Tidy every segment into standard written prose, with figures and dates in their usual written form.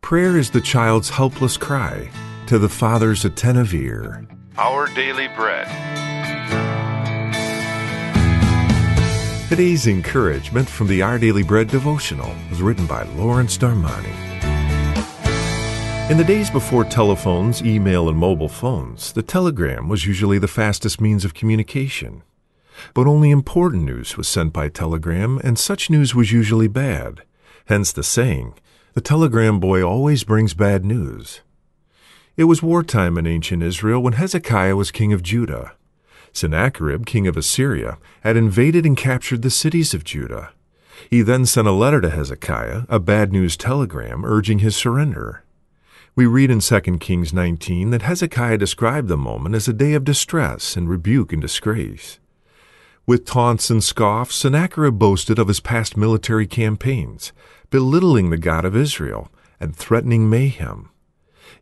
Prayer is the child's helpless cry to the Father's attentive ear. Our Daily Bread. Today's encouragement from the Our Daily Bread devotional was written by Lawrence Darmani. In the days before telephones, email, and mobile phones, the telegram was usually the fastest means of communication. But only important news was sent by telegram, and such news was usually bad. Hence the saying, "The telegram boy always brings bad news." It was wartime in ancient Israel when Hezekiah was king of Judah. Sennacherib, king of Assyria, had invaded and captured the cities of Judah. He then sent a letter to Hezekiah, a bad news telegram, urging his surrender. We read in 2 Kings 19 that Hezekiah described the moment as a day of distress and rebuke and disgrace. With taunts and scoffs, Sennacherib boasted of his past military campaigns, belittling the God of Israel and threatening mayhem.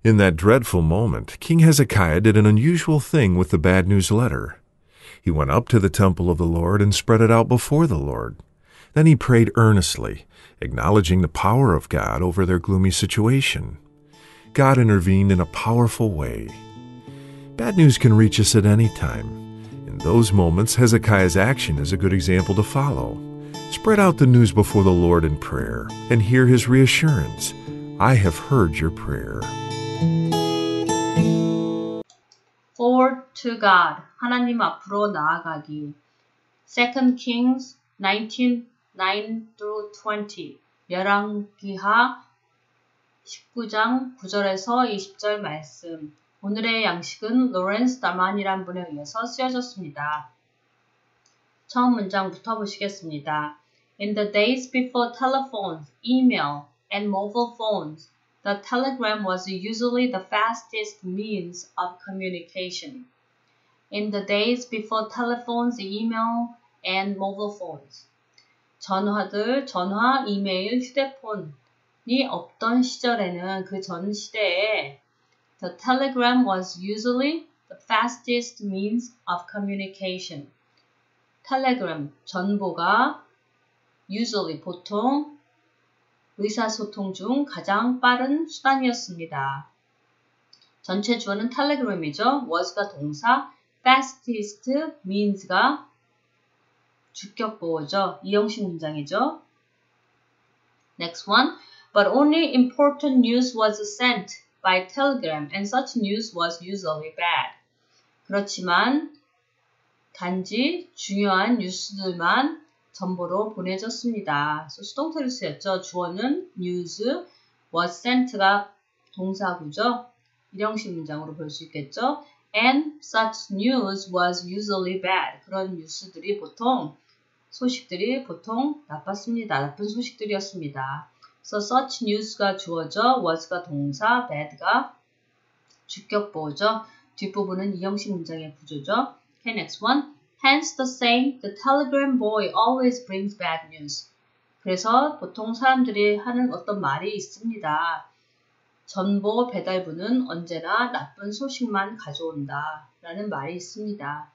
In that dreadful moment, King Hezekiah did an unusual thing with the bad news letter. He went up to the temple of the Lord and spread it out before the Lord. Then he prayed earnestly, acknowledging the power of God over their gloomy situation. God intervened in a powerful way. Bad news can reach us at any time. In those moments, Hezekiah's action is a good example to follow. Spread out the news before the Lord in prayer and hear his reassurance. I have heard your prayer. Forward to God. 하나님 앞으로 나아가기. 2 Kings 19, 9-20. 열왕기하 19장 9절에서 20절 말씀. 오늘의 양식은 로렌스 다만이란 분에 의해서 쓰여졌습니다. 처음 문장부터 보시겠습니다. In the days before telephones, email, and mobile phones, the telegram was usually the fastest means of communication. In the days before telephones, email, and mobile phones. 전화, 이메일, 휴대폰이 없던 시절에는 그 전 시대에 the telegram was usually the fastest means of communication. telegram, 전보가 usually, 보통 의사소통 중 가장 빠른 수단이었습니다. 전체 주어는 telegram이죠. was가 동사, fastest means가 주격보어죠. 이형식 문장이죠. Next one. But only important news was sent by telegram and such news was usually bad. 그렇지만 단지 중요한 뉴스들만 전보로 보내졌습니다. 수동태로 쓰였죠. 주어는 news, was sent가 동사구죠. 일형식 문장으로 볼 수 있겠죠. And such news was usually bad. 그런 뉴스들이 소식들이 보통 나빴습니다. 나쁜 소식들이었습니다. So such news가 주어죠. was가 동사, bad가 주격보어죠. 뒷부분은 이형식 문장의 구조죠. Okay, next one. Hence the saying, the telegram boy always brings bad news. 그래서 보통 사람들이 하는 어떤 말이 있습니다. 전보 배달부는 언제나 나쁜 소식만 가져온다 라는 말이 있습니다.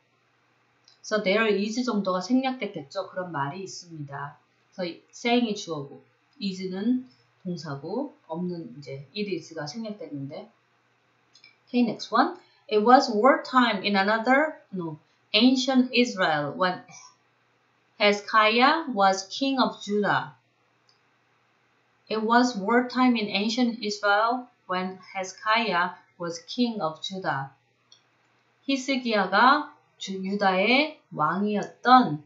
So there is 정도가 생략됐겠죠. 그런 말이 있습니다. 그래서 saying이 주어고 is는 동사고 없는 이제 it is가 생략됐는데. Okay, next one. It was wartime in ancient Israel when Hezekiah was king of Judah. It was wartime in ancient Israel when Hezekiah was king of Judah. 히스기야가 유다의 왕이었던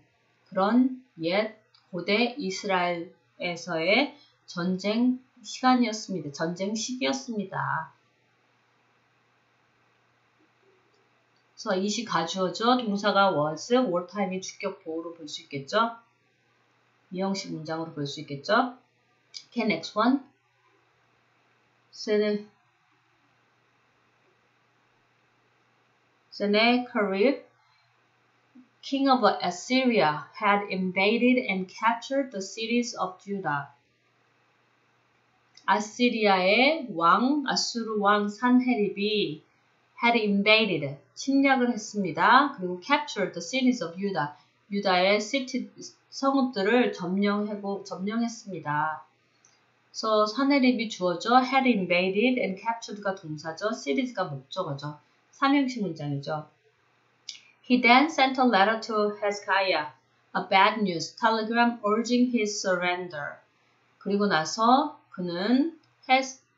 그런 옛 고대 이스라엘에서의 전쟁 시간이었습니다. 전쟁 시기였습니다. 그래서 이시 가주어죠. 동사가 was, wartime이 주격 보호로 볼 수 있겠죠. 이형식 문장으로 볼 수 있겠죠. Okay, next one. Sennacherib, king of Assyria, had invaded and captured the cities of Judah. 아시리아의 왕, 아수르 왕 산헤립이 had invaded, 침략을 했습니다. 그리고 captured the cities of Judah, 유다의 성읍들을 점령했습니다. So 사내립이 주어져 had invaded and captured가 동사죠. city가 목적어죠. 삼형식 문장이죠. He then sent a letter to Hezekiah, a bad news telegram urging his surrender. 그리고 나서 그는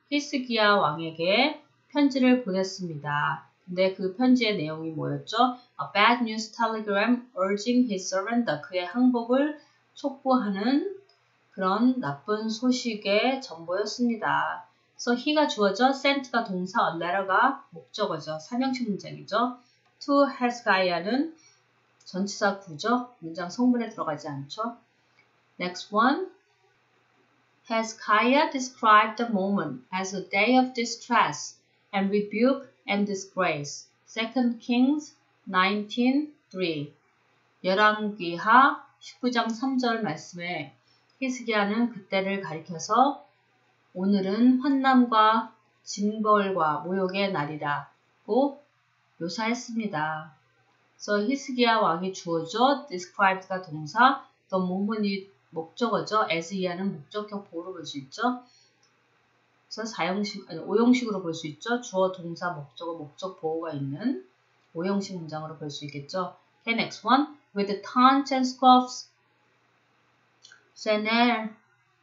히스기야 왕에게 편지를 보냈습니다. 근데 그 편지의 내용이 뭐였죠? A bad news telegram urging his surrender. 그의 항복을 촉구하는 그런 나쁜 소식의 전보였습니다. So he가 주어져, sent가 동사, a letter가 목적어죠. 삼형식 문장이죠. To Hezekiah는 전치사 구죠. 문장 성분에 들어가지 않죠. Next one. Hezekiah described the moment as a day of distress and rebuke and disgrace. 2 Kings 19:3. 열왕기하 19장 3절 말씀에 히스기야는 그때를 가리켜서 오늘은 환난과 징벌과 모욕의 날이라고 묘사했습니다. So 히스기야 왕이 주어져, described가 동사, the moment이 목적어죠. as 이하는 목적격 보호로 볼 수 있죠. 그래서 오형식으로 볼 수 있죠. 주어, 동사, 목적어, 목적 보호가 있는 오형식 문장으로 볼 수 있겠죠. Okay, next one. With the taunts and scoffs,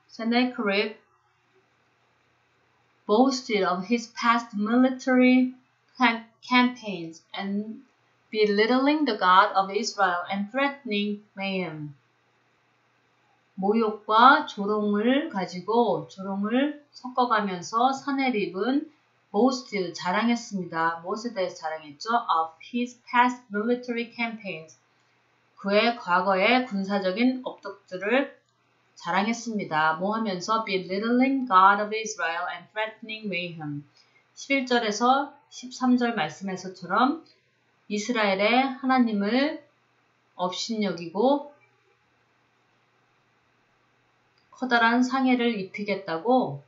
Sennacherib boasted of his past military campaigns and belittling the God of Israel and threatening mayhem. 모욕과 조롱을 가지고 조롱을 섞어가면서 사내립은 boasted, 자랑했습니다. 무엇에 대해서 자랑했죠? Of his past military campaigns. 그의 과거의 군사적인 업적들을 자랑했습니다. 뭐 하면서 belittling God of Israel and threatening mayhem. 11절에서 13절 말씀에서처럼 이스라엘의 하나님을 업신여기고 커다란 상해를 입히겠다고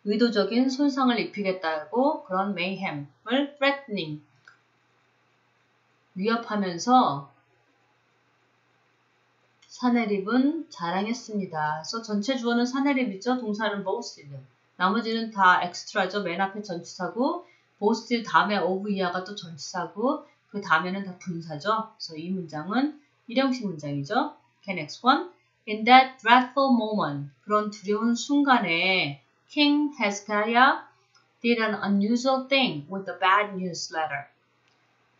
의도적인 손상을 입히겠다고 그런 mayhem을 threatening 위협하면서 사내립은 자랑했습니다. 그래서 전체 주어는 사내립이죠. 동사는 boasted. 나머지는 다 엑스트라죠. 맨 앞에 전치사고 boasted 다음에 of 이하가 또 전치사고 그 다음에는 다 분사죠. 그래서 이 문장은 일형식 문장이죠. Okay, next one. In that dreadful moment, 그런 두려운 순간에 King Hezekiah did an unusual thing with the bad news letter.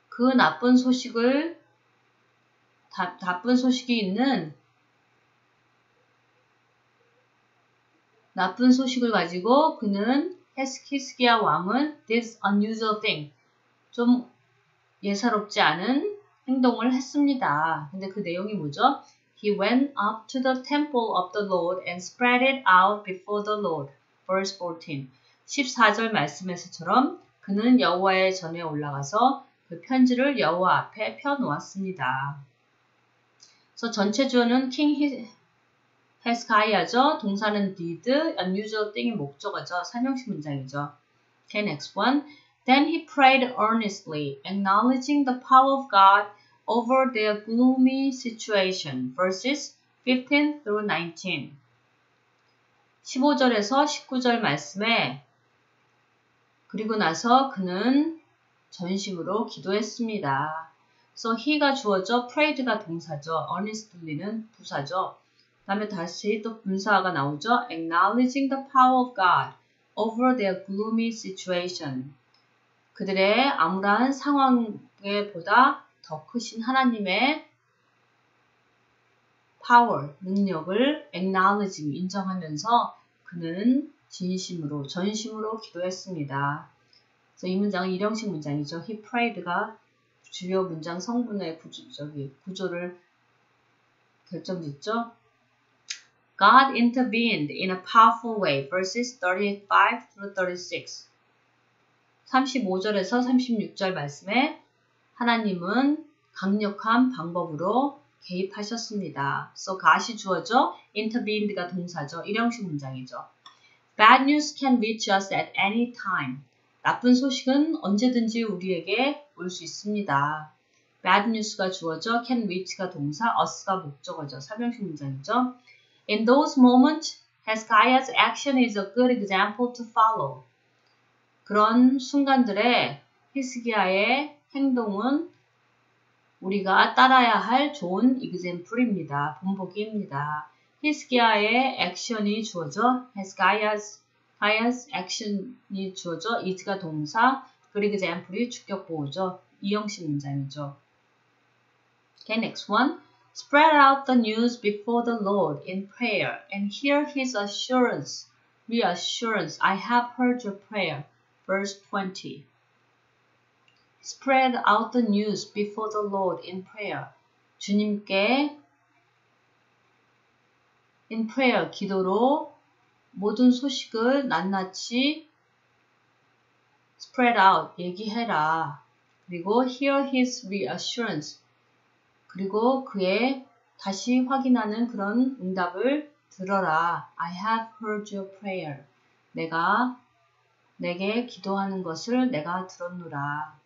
그 나쁜 소식이 있는 나쁜 소식을 가지고 그는 히스기야 왕은 this unusual thing 좀 예사롭지 않은 행동을 했습니다. 근데 그 내용이 뭐죠? He went up to the temple of the Lord and spread it out before the Lord. Verse 14. 14절 말씀에서처럼 그는 여호와의 전에 올라가서 그 편지를 여호와 앞에 펴놓았습니다. 그래서 전체 주어는 King Hezekiah죠. 동사는 did, unusual thing이 목적어죠. 삼형식 문장이죠. Okay, next one. Then he prayed earnestly, acknowledging the power of God over their gloomy situation. Verses 15 through 19. 15절에서 19절 말씀에 그리고 나서 그는 전심으로 기도했습니다. So he가 주어져, prayed가 동사죠. earnestly는 부사죠. 그 다음에 다시 또 분사가 나오죠. acknowledging the power of God over their gloomy situation. 그들의 암울한 상황에 보다 더 크신 하나님의 power, 능력을 acknowledging, 인정하면서 그는 진심으로, 전심으로 기도했습니다. 그래서 이 문장은 일형식 문장이죠. He prayed가 주요 문장 성분의 구조를 결정짓죠. God intervened in a powerful way. Verses 35 through 36. 35절에서 36절 말씀에 하나님은 강력한 방법으로 개입하셨습니다. So God이 주어져, intervened가 동사죠. 일형식 문장이죠. Bad news can reach us at any time. 나쁜 소식은 언제든지 우리에게 올 수 있습니다. Bad news가 주어져, can reach가 동사, us가 목적어죠. 삼형식 문장이죠. In those moments, Hezekiah's action is a good example to follow. 그런 순간들에 히스기야의 행동은 우리가 따라야 할 좋은 example입니다. 본보기입니다. 히스기야의 액션이 주어져 Hezekiah's action이 주어져 is가 동사, good example이 주격 보호죠. 이형식 문장이죠. Okay, next one. Spread out the news before the Lord in prayer and hear his reassurance. I have heard your prayer. Verse 20. Spread out the news before the Lord in prayer. 주님께 in prayer, 기도로 모든 소식을 낱낱이 spread out, 얘기해라. 그리고 hear his reassurance. 그리고 그의 다시 확인하는 그런 응답을 들어라. I have heard your prayer. 내게 기도하는 것을 내가 들었노라.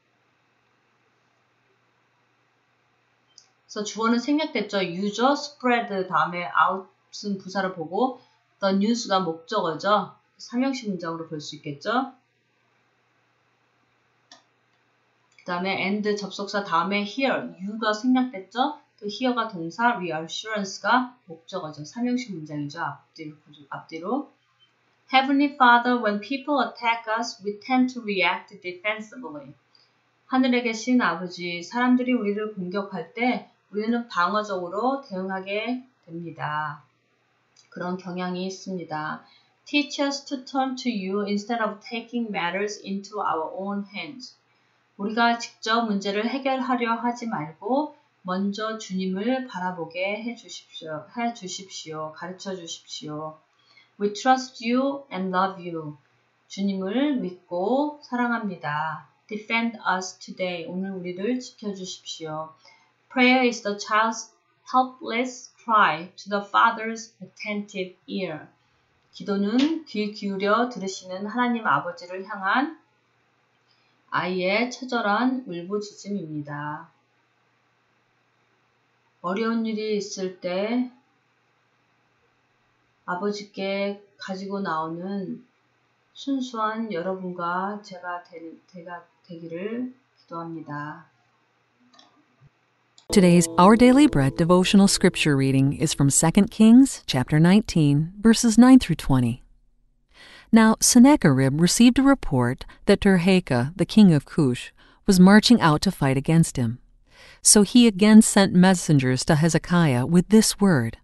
그래서 주어는 생략됐죠. 유저, spread 다음에 out은 부사를 보고 the news가 목적어죠. 삼형식 문장으로 볼 수 있겠죠. 그 다음에 and 접속사 다음에 hear, you가 생략됐죠. 또 hear가 동사, reassurance가 목적어죠. 삼형식 문장이죠. 앞뒤로. Heavenly Father, when people attack us, we tend to react defensively. 하늘에 계신 아버지, 사람들이 우리를 공격할 때 우리는 방어적으로 대응하게 됩니다. 그런 경향이 있습니다. Teach us to turn to you instead of taking matters into our own hands. 우리가 직접 문제를 해결하려 하지 말고 먼저 주님을 바라보게 해주십시오. 가르쳐 주십시오. We trust you and love you. 주님을 믿고 사랑합니다. Defend us today. 오늘 우리를 지켜주십시오. Prayer is the child's helpless cry to the Father's attentive ear. 기도는 귀 기울여 들으시는 하나님 아버지를 향한 아이의 처절한 울부짖음입니다. 어려운 일이 있을 때 아버지께 가지고 나오는 순수한 여러분과 제가 되기를 기도합니다. Today's Our Daily Bread devotional scripture reading is from 2 Kings chapter 19, verses 9 through 20. Now Sennacherib received a report that Tirhakah, the king of Cush, was marching out to fight against him. So he again sent messengers to Hezekiah with this word.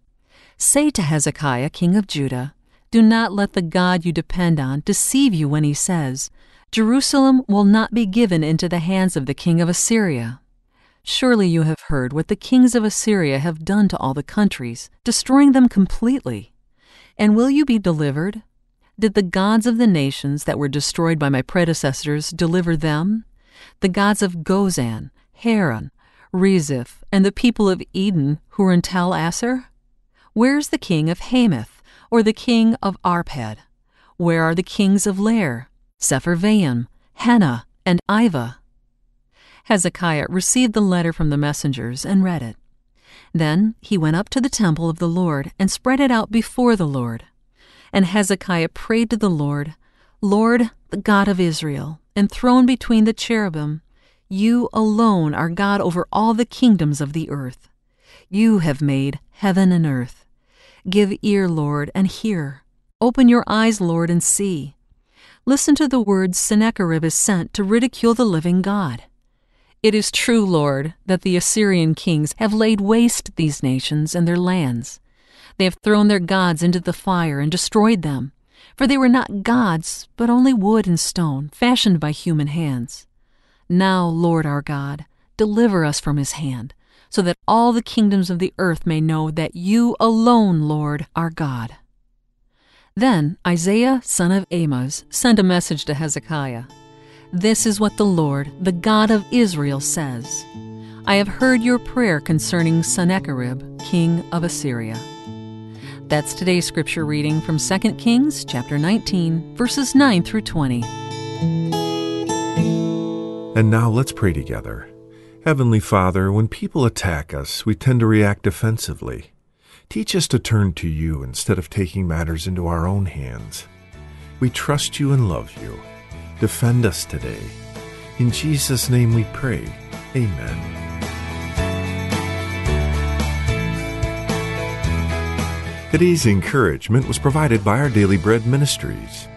Say to Hezekiah, king of Judah, do not let the God you depend on deceive you when he says, Jerusalem will not be given into the hands of the king of Assyria. Surely you have heard what the kings of Assyria have done to all the countries, destroying them completely. And will you be delivered? Did the gods of the nations that were destroyed by my predecessors deliver them? The gods of Gozan, Haran, Reziph, and the people of Eden who were in Tel Asser? Where is the king of Hamath, or the king of Arpad? Where are the kings of Lair, Sepharvaim, Hena, and Iva? Hezekiah received the letter from the messengers and read it. Then he went up to the temple of the Lord and spread it out before the Lord. And Hezekiah prayed to the Lord, Lord, the God of Israel, enthroned between the cherubim, you alone are God over all the kingdoms of the earth. You have made heaven and earth. Give ear, Lord, and hear. Open your eyes, Lord, and see. Listen to the words Sennacherib has sent to ridicule the living God. It is true, Lord, that the Assyrian kings have laid waste these nations and their lands. They have thrown their gods into the fire and destroyed them, for they were not gods, but only wood and stone, fashioned by human hands. Now, Lord our God, deliver us from his hand, so that all the kingdoms of the earth may know that you alone, Lord, are God. Then Isaiah, son of Amoz, sent a message to Hezekiah. This is what the Lord, the God of Israel, says. I have heard your prayer concerning Sennacherib, king of Assyria. That's today's scripture reading from 2 Kings chapter 19, verses 9 through 20. And now let's pray together. Heavenly Father, when people attack us, we tend to react defensively. Teach us to turn to you instead of taking matters into our own hands. We trust you and love you. Defend us today. In Jesus' name we pray. Amen. Today's encouragement was provided by Our Daily Bread Ministries.